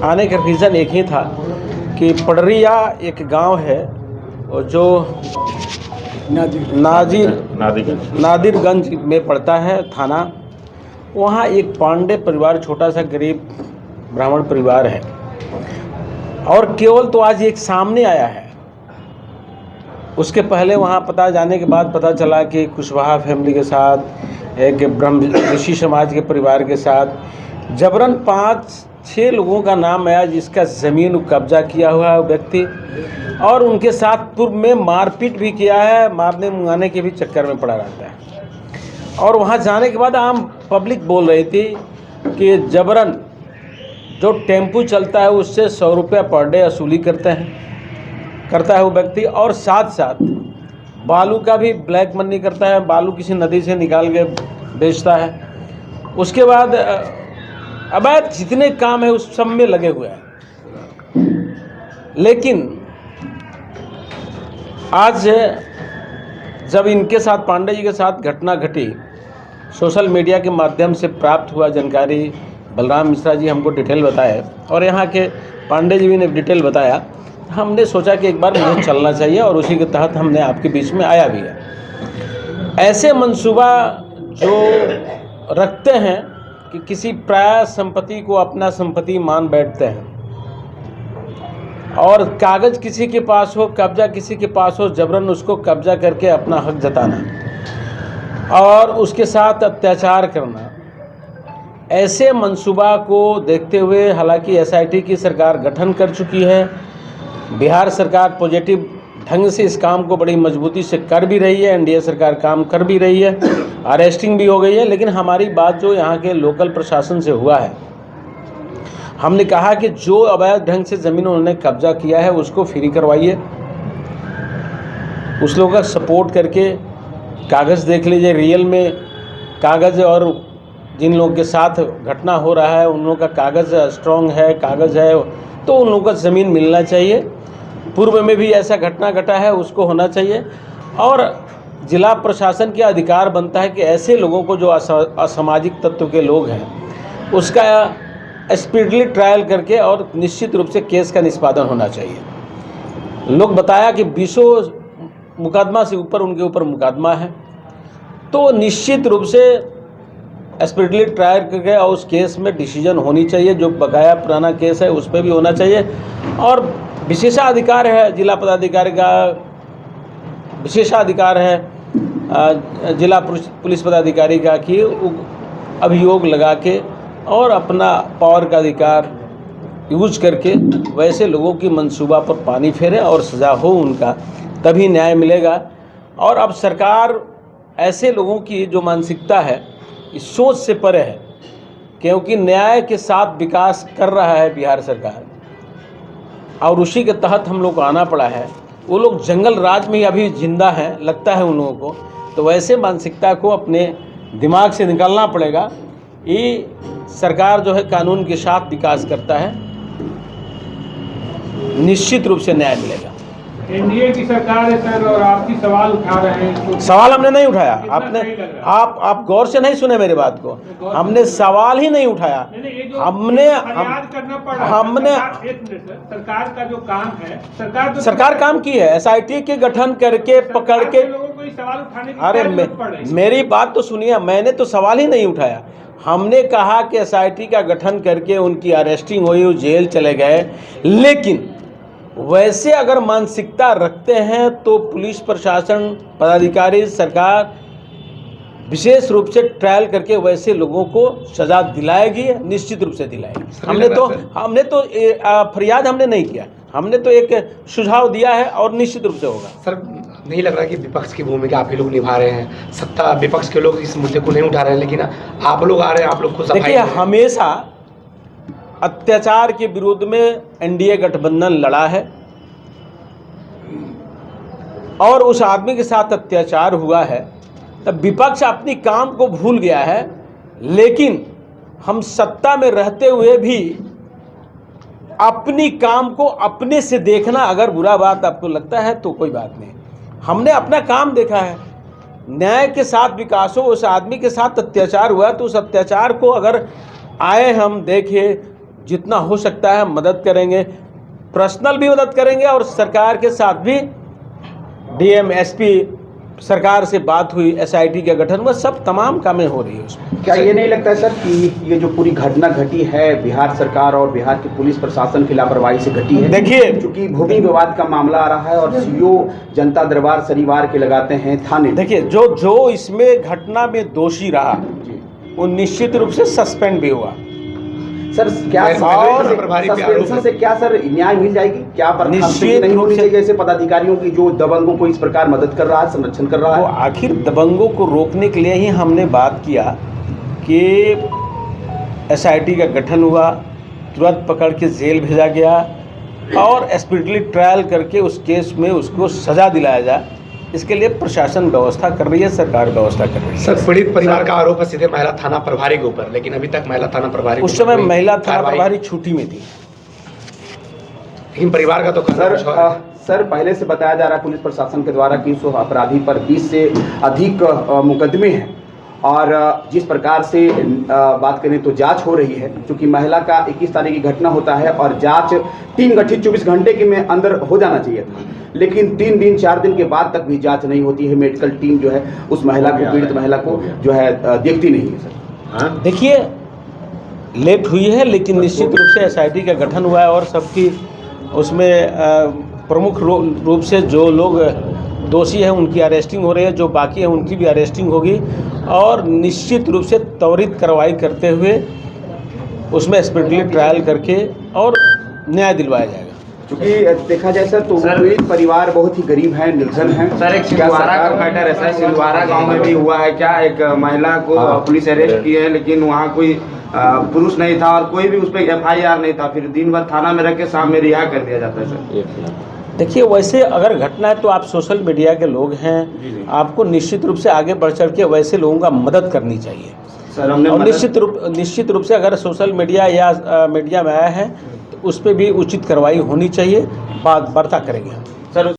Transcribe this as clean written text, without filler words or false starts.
आने का रीज़न एक ही था कि पडरिया एक गांव है और जो नादिरगंज में पड़ता है थाना। वहाँ एक पांडे परिवार, छोटा सा गरीब ब्राह्मण परिवार है, और केवल तो आज एक सामने आया है। उसके पहले वहाँ पता जाने के बाद पता चला कि कुशवाहा फैमिली के साथ, एक ब्रह्म ऋषि समाज के परिवार के साथ जबरन 5-6 लोगों का नाम आया जिसका ज़मीन कब्जा किया हुआ है व्यक्ति, और उनके साथ पूर्व में मारपीट भी किया है, मारने मुंगाने के भी चक्कर में पड़ा रहता है। और वहाँ जाने के बाद आम पब्लिक बोल रही थी कि जबरन जो टेम्पू चलता है उससे 100 रुपया पर डे वसूली करता है वो व्यक्ति, और साथ साथ बालू का भी ब्लैक मनी करता है, बालू किसी नदी से निकाल के बेचता है। उसके बाद अवैध जितने काम है उस सब में लगे हुए हैं। लेकिन आज जब इनके साथ, पांडे जी के साथ घटना घटी, सोशल मीडिया के माध्यम से प्राप्त हुआ जानकारी, बलराम मिश्रा जी हमको डिटेल बताए और यहाँ के पांडे जी भी ने डिटेल बताया। हमने सोचा कि एक बार मुझे चलना चाहिए, और उसी के तहत हमने आपके बीच में आया भी है। ऐसे मंसूबा जो रखते हैं कि किसी प्राय संपत्ति को अपना संपत्ति मान बैठते हैं, और कागज़ किसी के पास हो, कब्जा किसी के पास हो, जबरन उसको कब्जा करके अपना हक जताना और उसके साथ अत्याचार करना, ऐसे मंसूबा को देखते हुए हालांकि एसआईटी की सरकार गठन कर चुकी है, बिहार सरकार पॉजिटिव ढंग से इस काम को बड़ी मजबूती से कर भी रही है, एनडीए सरकार काम कर भी रही है, अरेस्टिंग भी हो गई है। लेकिन हमारी बात जो यहाँ के लोकल प्रशासन से हुआ है, हमने कहा कि जो अवैध ढंग से ज़मीन उन्होंने कब्जा किया है उसको फ्री करवाइए, उस लोगों का सपोर्ट करके कागज़ देख लीजिए, रियल में कागज़, और जिन लोगों के साथ घटना हो रहा है उन लोगों का कागज़ स्ट्रॉन्ग है, कागज़ है, तो उन लोगों का ज़मीन मिलना चाहिए। पूर्व में भी ऐसा घटना घटा है, उसको होना चाहिए। और जिला प्रशासन के अधिकार बनता है कि ऐसे लोगों को जो असामाजिक तत्व के लोग हैं उसका स्पीडली ट्रायल करके और निश्चित रूप से केस का निष्पादन होना चाहिए। लोग बताया कि 20 मुकदमा से ऊपर उनके ऊपर मुकदमा है, तो निश्चित रूप से स्पीडली ट्रायल करके और उस केस में डिसीजन होनी चाहिए। जो बकाया पुराना केस है उस पर भी होना चाहिए। और विशेषाधिकार है जिला पदाधिकारी का, विशेषाधिकार है जिला पुलिस पदाधिकारी का कि अभियोग लगा के और अपना पावर का अधिकार यूज करके वैसे लोगों की मंसूबा पर पानी फेरे और सज़ा हो उनका, तभी न्याय मिलेगा। और अब सरकार ऐसे लोगों की जो मानसिकता है इस सोच से परे है, क्योंकि न्याय के साथ विकास कर रहा है बिहार सरकार, और उसी के तहत हम लोग को आना पड़ा है। वो लोग जंगल राज में ही अभी जिंदा हैं लगता है उन लोगों को, तो वैसे मानसिकता को अपने दिमाग से निकालना पड़ेगा। ये सरकार जो है कानून के साथ विकास करता है, निश्चित रूप से न्याय मिलेगा। एनडीए की सरकार है सर, और आपकी सवाल उठा रहे हैं तो सवाल हमने नहीं उठाया। आपने आप गौर से नहीं सुने मेरी बात को। हमने सवाल ही नहीं उठाया। हमने सरकार का जो काम है, सरकार काम की है, एसआईटी के गठन करके पकड़ के लोगों को सवाल उठाने की अरे मेरी बात तो सुनिए, मैंने तो सवाल ही नहीं उठाया। हमने कहा कि एसआईटी का गठन करके उनकी अरेस्टिंग हुई, वो जेल चले गए। लेकिन वैसे अगर मानसिकता रखते हैं तो पुलिस प्रशासन, पदाधिकारी, सरकार विशेष रूप से ट्रायल करके वैसे लोगों को सजा दिलाएगी, निश्चित रूप से दिलाएगी। हमने तो फरियाद हमने नहीं किया, हमने तो एक सुझाव दिया है और निश्चित रूप से होगा। सर, नहीं लग रहा कि विपक्ष की भूमिका आप ही लोग निभा रहे हैं? सत्ता विपक्ष के लोग इस मुद्दे को नहीं उठा रहे हैं, लेकिन आप लोग आ रहे हैं, आप लोग खुद। देखिए, हमेशा अत्याचार के विरुद्ध में एनडीए गठबंधन लड़ा है, और उस आदमी के साथ अत्याचार हुआ है, तब विपक्ष अपनी काम को भूल गया है। लेकिन हम सत्ता में रहते हुए भी अपनी काम को अपने से देखना, अगर बुरा बात आपको लगता है तो कोई बात नहीं, हमने अपना काम देखा है। न्याय के साथ विकास हो, उस आदमी के साथ अत्याचार हुआ तो उस अत्याचार को अगर आए हम देखें, जितना हो सकता है मदद करेंगे, पर्सनल भी मदद करेंगे और सरकार के साथ भी डीएम एसपी सरकार से बात हुई, एसआईटी का गठन हुआ, सब तमाम कामें हो रही है उसमें। क्या ये नहीं लगता है सर कि ये जो पूरी घटना घटी है बिहार सरकार और बिहार की पुलिस प्रशासन की लापरवाही से घटी है? देखिए, क्योंकि भूमि विवाद का मामला आ रहा है और सीओ जनता दरबार शनिवार के लगाते हैं थाने। देखिए, जो इसमें घटना में दोषी रहा वो निश्चित रूप से सस्पेंड भी हुआ। सर क्या और सस्पेंशन से क्या सर न्याय मिल जाएगी? क्या बर्खास्तगी निश्चित नहीं होनी रूप से- चाहिए ऐसे पदाधिकारियों की जो दबंगों को इस प्रकार मदद कर रहा है, संरक्षण कर रहा तो है? आखिर दबंगों को रोकने के लिए ही हमने बात किया कि एसआईटी का गठन हुआ, तुरंत पकड़ के जेल भेजा गया और स्पीडली ट्रायल करके उस केस में उसको सज़ा दिलाया जाए। इसके लिए प्रशासन व्यवस्था कर रही है, सरकार व्यवस्था कर रही है। सर पीड़ित परिवार का आरोप है सीधे महिला थाना प्रभारी के ऊपर, लेकिन अभी तक महिला थाना प्रभारी उस समय महिला थाना प्रभारी छुट्टी में थी। लेकिन परिवार का तो कहना कुछ और है। सर पहले से बताया जा रहा है पुलिस प्रशासन के द्वारा कि उस अपराधी पर 20 से अधिक मुकदमे हैं और जिस प्रकार से बात करें तो जांच हो रही है, क्योंकि महिला का 21 तारीख की घटना होता है और जांच टीम गठित 24 घंटे के में अंदर हो जाना चाहिए था, लेकिन 3 दिन 4 दिन के बाद तक भी जांच नहीं होती है। मेडिकल टीम जो है उस महिला को, पीड़ित महिला को जो है देखती नहीं है सर। देखिए, लेट हुई है लेकिन निश्चित रूप से एसआईटी का गठन हुआ है और सबकी उसमें प्रमुख रूप से जो लोग दोषी हैं उनकी अरेस्टिंग हो रही है, जो बाकी है उनकी भी अरेस्टिंग होगी और निश्चित रूप से त्वरित कार्रवाई करते हुए उसमें स्पीडली ट्रायल करके और न्याय दिलवाया जाएगा। क्योंकि देखा जाए सर तो पीड़ित परिवार बहुत ही गरीब है, निर्धन है। सर एक छिंदवाड़ा का मैटर है सर, छिंदवाड़ा गांव में भी हुआ है क्या, एक महिला को पुलिस अरेस्ट की है लेकिन वहाँ कोई पुरुष नहीं था और कोई भी उस पर FIR नहीं था, फिर दिन भर थाना में रख के शाम में रिहा कर दिया जाता है सर। देखिए, वैसे अगर घटना है तो आप सोशल मीडिया के लोग हैं, आपको निश्चित रूप से आगे बढ़ चढ़ के वैसे लोगों का मदद करनी चाहिए सर हमने और निश्चित रूप से अगर सोशल मीडिया या मीडिया में आया है तो उस पर भी उचित कार्रवाई होनी चाहिए, वार्ता करेंगे हम। सर